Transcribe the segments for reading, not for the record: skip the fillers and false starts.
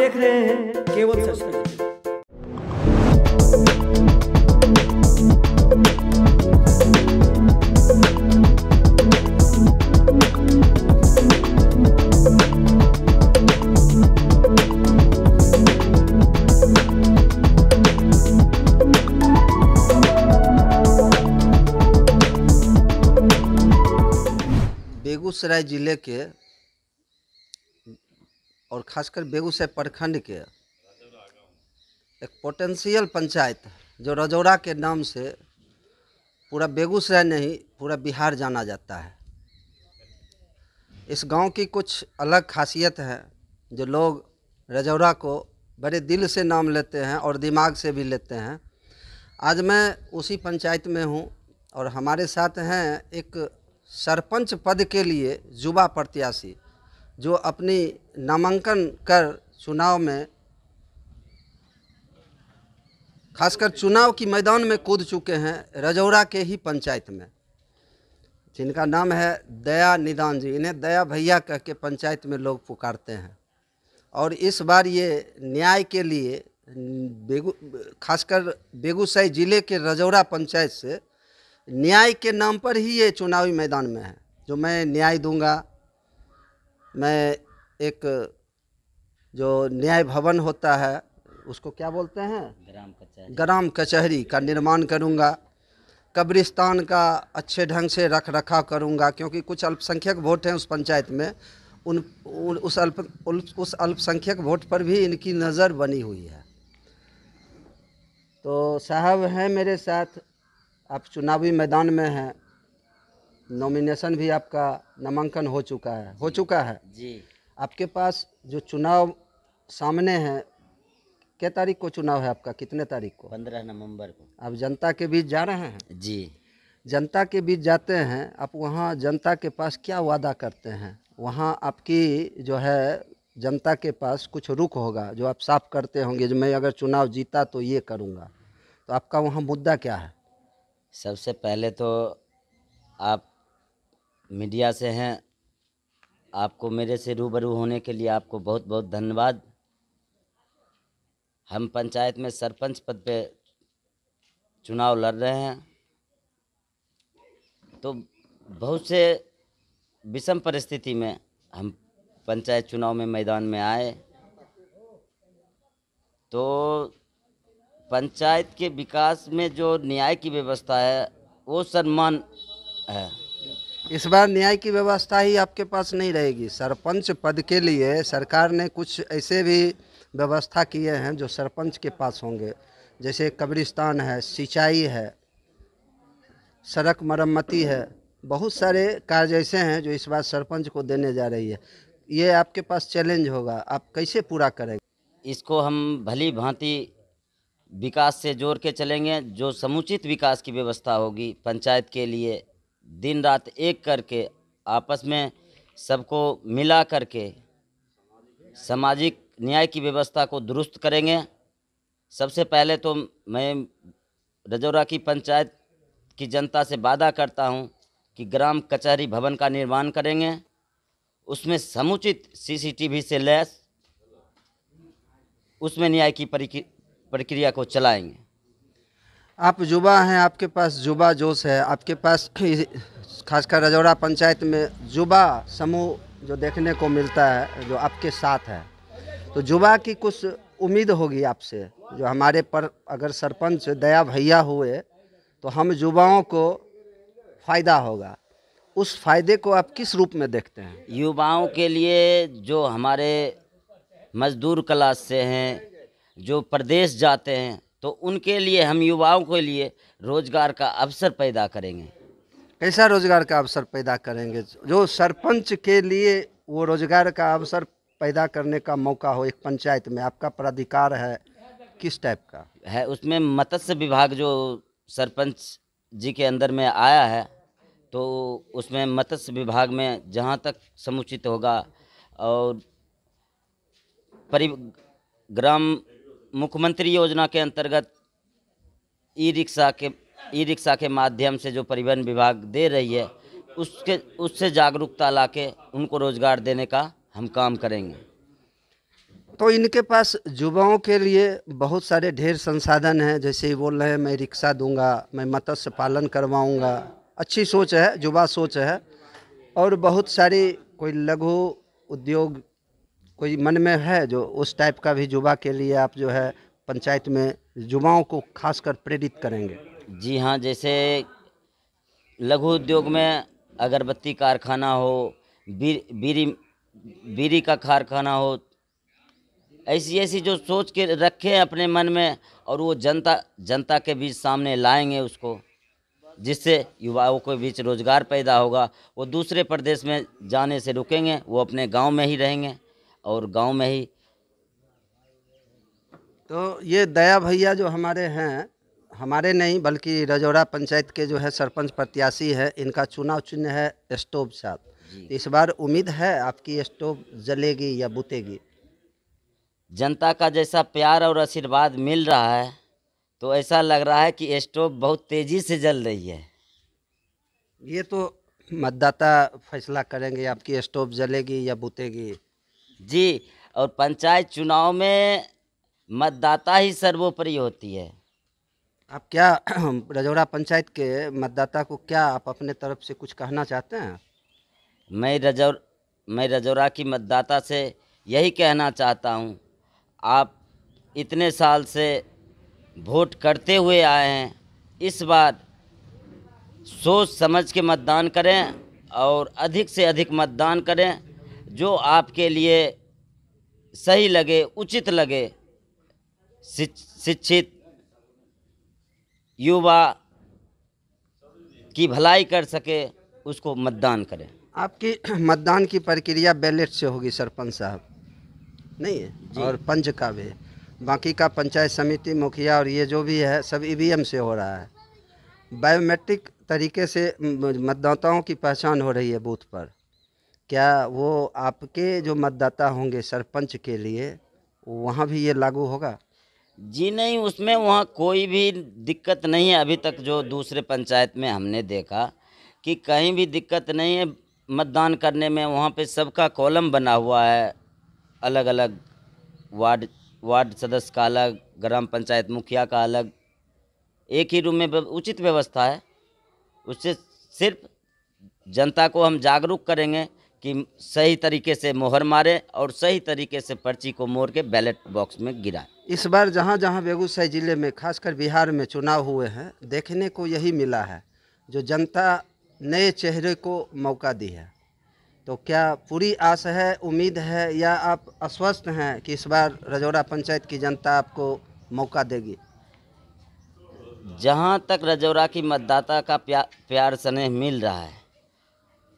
देख रहे हैं केवल सच तक। बेगूसराय ज़िले के और ख़ासकर बेगूसराय प्रखंड के एक पोटेंशियल पंचायत जो रजौरा के नाम से पूरा बेगूसराय नहीं पूरा बिहार जाना जाता है। इस गांव की कुछ अलग खासियत है जो लोग रजौरा को बड़े दिल से नाम लेते हैं और दिमाग से भी लेते हैं। आज मैं उसी पंचायत में हूं और हमारे साथ हैं एक सरपंच पद के लिए युवा प्रत्याशी जो अपनी नामांकन कर चुनाव में खासकर चुनाव की मैदान में कूद चुके हैं रजौरा के ही पंचायत में, जिनका नाम है दया निदान जी। इन्हें दया भैया कह के पंचायत में लोग पुकारते हैं और इस बार ये न्याय के लिए खासकर बेगूसराय ज़िले के रजौरा पंचायत से न्याय के नाम पर ही ये चुनावी मैदान में है। जो मैं न्याय दूंगा, मैं एक जो न्याय भवन होता है उसको क्या बोलते हैं, ग्राम कचहरी का निर्माण करूंगा। कब्रिस्तान का अच्छे ढंग से रख रखाव करूंगा क्योंकि कुछ अल्पसंख्यक वोट हैं उस पंचायत में। उस अल्पसंख्यक वोट पर भी इनकी नज़र बनी हुई है। तो साहब हैं मेरे साथ, आप चुनावी मैदान में हैं, नॉमिनेशन भी आपका नामांकन हो चुका है जी। आपके पास जो चुनाव सामने है, क्या तारीख को चुनाव है आपका, कितने तारीख को? 15 नवंबर को। आप जनता के बीच जा रहे हैं? जी। जनता के बीच जाते हैं आप, वहाँ जनता के पास क्या वादा करते हैं? वहाँ आपकी जो है जनता के पास कुछ रुख होगा जो आप साफ करते होंगे, जो मैं अगर चुनाव जीता तो ये करूँगा। तो आपका वहाँ मुद्दा क्या है? सबसे पहले तो आप मीडिया से हैं, आपको मेरे से रूबरू होने के लिए आपको बहुत बहुत धन्यवाद। हम पंचायत में सरपंच पद पे चुनाव लड़ रहे हैं, तो बहुत से विषम परिस्थिति में हम पंचायत चुनाव में मैदान में आए। तो पंचायत के विकास में जो न्याय की व्यवस्था है वो सम्मान है। इस बार न्याय की व्यवस्था ही आपके पास नहीं रहेगी। सरपंच पद के लिए सरकार ने कुछ ऐसे भी व्यवस्था किए हैं जो सरपंच के पास होंगे, जैसे कब्रिस्तान है, सिंचाई है, सड़क मरम्मती है, बहुत सारे कार्य ऐसे हैं जो इस बार सरपंच को देने जा रही है। ये आपके पास चैलेंज होगा, आप कैसे पूरा करेंगे? इसको हम भली भांति विकास से जोड़ के चलेंगे। जो समुचित विकास की व्यवस्था होगी पंचायत के लिए, दिन रात एक करके आपस में सबको मिला करके सामाजिक न्याय की व्यवस्था को दुरुस्त करेंगे। सबसे पहले तो मैं रजौरा की पंचायत की जनता से वादा करता हूं कि ग्राम कचहरी भवन का निर्माण करेंगे, उसमें समुचित सीसीटीवी से लैस उसमें न्याय की प्रक्रिया को चलाएंगे। आप युवा हैं, आपके पास युवा जोश है, आपके पास खासकर रजौरा पंचायत में युवा समूह जो देखने को मिलता है जो आपके साथ है। तो युवा की कुछ उम्मीद होगी आपसे, जो हमारे पर अगर सरपंच दया भैया हुए तो हम युवाओं को फ़ायदा होगा। उस फ़ायदे को आप किस रूप में देखते हैं? युवाओं के लिए जो हमारे मजदूर क्लास से हैं, जो प्रदेश जाते हैं, तो उनके लिए हम युवाओं के लिए रोज़गार का अवसर पैदा करेंगे। कैसा रोज़गार का अवसर पैदा करेंगे? जो सरपंच के लिए वो रोज़गार का अवसर पैदा करने का मौका हो एक पंचायत में, आपका प्राधिकार है किस टाइप का है? उसमें मत्स्य विभाग जो सरपंच जी के अंदर में आया है, तो उसमें मत्स्य विभाग में जहाँ तक समुचित होगा और ग्राम मुख्यमंत्री योजना के अंतर्गत ई रिक्शा के माध्यम से जो परिवहन विभाग दे रही है उससे जागरूकता लाके उनको रोज़गार देने का हम काम करेंगे। तो इनके पास युवाओं के लिए बहुत सारे ढेर संसाधन हैं, जैसे ही बोल रहे हैं मैं रिक्शा दूंगा, मैं मत्स्य पालन करवाऊंगा। अच्छी सोच है, युवा सोच है। और बहुत सारी कोई लघु उद्योग कोई मन में है जो उस टाइप का भी युवा के लिए आप जो है पंचायत में युवाओं को खासकर प्रेरित करेंगे? जी हाँ, जैसे लघु उद्योग में अगरबत्ती कारखाना हो, बीड़ी का कारखाना हो, ऐसी ऐसी जो सोच के रखे हैं अपने मन में, और वो जनता के बीच सामने लाएंगे उसको, जिससे युवाओं के बीच रोजगार पैदा होगा। वो दूसरे प्रदेश में जाने से रुकेंगे, वो अपने गांव में ही रहेंगे और गांव में ही। तो ये दया भैया जो हमारे हैं, हमारे नहीं बल्कि रजौरा पंचायत के जो है सरपंच प्रत्याशी है, इनका चुनाव चिन्ह है स्टोव साहब। इस बार उम्मीद है आपकी स्टोव जलेगी या बुतेगी? जनता का जैसा प्यार और आशीर्वाद मिल रहा है तो ऐसा लग रहा है कि स्टोव बहुत तेजी से जल रही है। ये तो मतदाता फैसला करेंगे आपकी स्टोव जलेगी या बुतेगी। जी, और पंचायत चुनाव में मतदाता ही सर्वोपरि होती है। आप क्या रजौरा पंचायत के मतदाता को क्या आप अपने तरफ से कुछ कहना चाहते हैं? मैं रजौरा की मतदाता से यही कहना चाहता हूँ, आप इतने साल से वोट करते हुए आए हैं, इस बार सोच समझ के मतदान करें और अधिक से अधिक मतदान करें, जो आपके लिए सही लगे, उचित लगे। शिक्षित युवा की भलाई कर सके, उसको मतदान करें। आपकी मतदान की प्रक्रिया बैलेट से होगी सरपंच साहब, नहीं है? और पंच का भी, बाकी का पंचायत समिति मुखिया और ये जो भी है सब ईवीएम से हो रहा है। बायोमेट्रिक तरीके से मतदाताओं की पहचान हो रही है बूथ पर। क्या वो आपके जो मतदाता होंगे सरपंच के लिए, वहाँ भी ये लागू होगा? जी नहीं, उसमें वहाँ कोई भी दिक्कत नहीं है। अभी तक जो दूसरे पंचायत में हमने देखा कि कहीं भी दिक्कत नहीं है मतदान करने में। वहाँ पे सबका कॉलम बना हुआ है, अलग अलग वार्ड सदस्य का अलग, ग्राम पंचायत मुखिया का अलग, एक ही रूम में उचित व्यवस्था है। उससे सिर्फ जनता को हम जागरूक करेंगे कि सही तरीके से मोहर मारे और सही तरीके से पर्ची को मोड़ के बैलेट बॉक्स में गिराए। इस बार जहाँ जहाँ बेगूसराय ज़िले में खासकर बिहार में चुनाव हुए हैं, देखने को यही मिला है, जो जनता नए चेहरे को मौका दी है। तो क्या पूरी आस है, उम्मीद है, या आप आश्वस्त हैं कि इस बार रजौरा पंचायत की जनता आपको मौका देगी? जहाँ तक रजौरा की मतदाता का प्यार स्नेह मिल रहा है,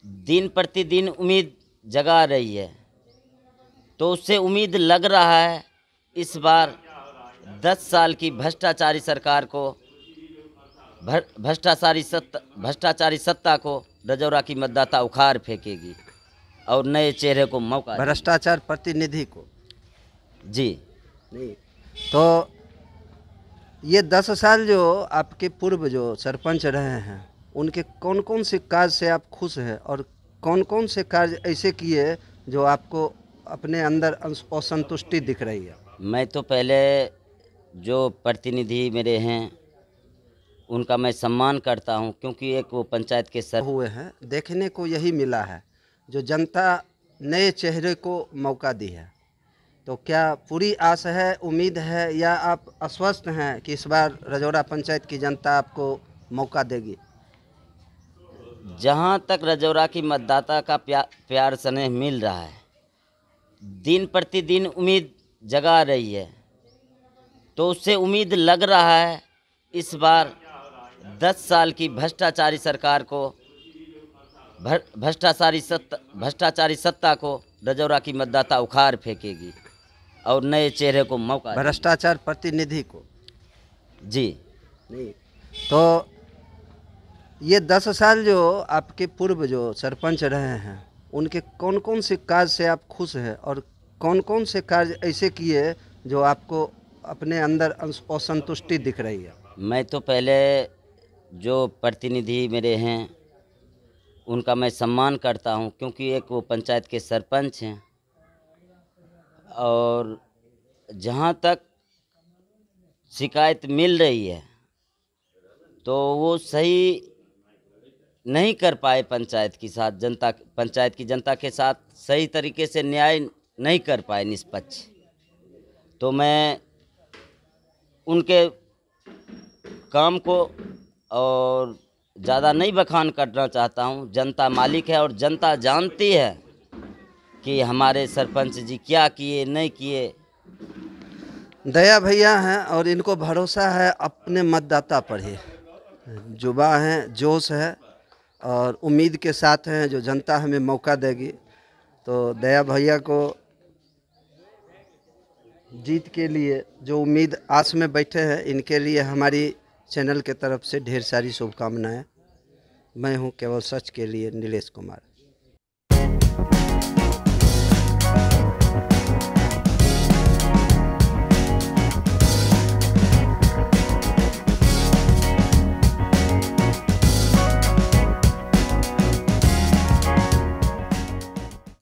दिन प्रतिदिन उम्मीद जगा रही है, तो उससे उम्मीद लग रहा है इस बार 10 साल की भ्रष्टाचारी सरकार को, भ्रष्टाचारी सत्ता को रजौरा की मतदाता उखाड़ फेंकेगी और नए चेहरे को मौका देगी। भ्रष्टाचार प्रतिनिधि को? जी नहीं, तो ये 10 साल जो आपके पूर्व जो सरपंच रहे हैं, उनके कौन कौन से कार्य से आप खुश हैं और कौन कौन से कार्य ऐसे किए जो आपको अपने अंदर असंतुष्टि दिख रही है? मैं तो पहले जो प्रतिनिधि मेरे हैं उनका मैं सम्मान करता हूं, क्योंकि एक वो पंचायत के सर हुए हैं, देखने को यही मिला है, जो जनता नए चेहरे को मौका दी है। तो क्या पूरी आस है, उम्मीद है, या आप आश्वस्त हैं कि इस बार रजौरा पंचायत की जनता आपको मौका देगी? जहाँ तक रजौरा की मतदाता का प्यार स्नेह मिल रहा है, दिन प्रतिदिन उम्मीद जगा रही है, तो उससे उम्मीद लग रहा है इस बार 10 साल की भ्रष्टाचारी सरकार को, भ्रष्टाचारी सत्ता को रजौरा की मतदाता उखाड़ फेंकेगी और नए चेहरे को मौका देगी। भ्रष्टाचार प्रतिनिधि को? जी नहीं, तो ये 10 साल जो आपके पूर्व जो सरपंच रहे हैं, उनके कौन कौन से कार्य से आप खुश हैं और कौन कौन से कार्य ऐसे किए जो आपको अपने अंदर असंतुष्टि दिख रही है? मैं तो पहले जो प्रतिनिधि मेरे हैं उनका मैं सम्मान करता हूं, क्योंकि एक वो पंचायत के सरपंच हैं और जहाँ तक शिकायत मिल रही है तो वो सही नहीं कर पाए पंचायत की जनता के साथ सही तरीके से न्याय नहीं कर पाए निष्पक्ष। तो मैं उनके काम को और ज़्यादा नहीं बखान करना चाहता हूँ। जनता मालिक है और जनता जानती है कि हमारे सरपंच जी क्या किए नहीं किए। दया भैया हैं और इनको भरोसा है अपने मतदाता पर ही। जुबा हैं, जोश है और उम्मीद के साथ हैं जो जनता हमें मौका देगी। तो दया भैया को जीत के लिए जो उम्मीद आस में बैठे हैं, इनके लिए हमारी चैनल के तरफ से ढेर सारी शुभकामनाएं। मैं हूं केवल सच के लिए नीलेश कुमार।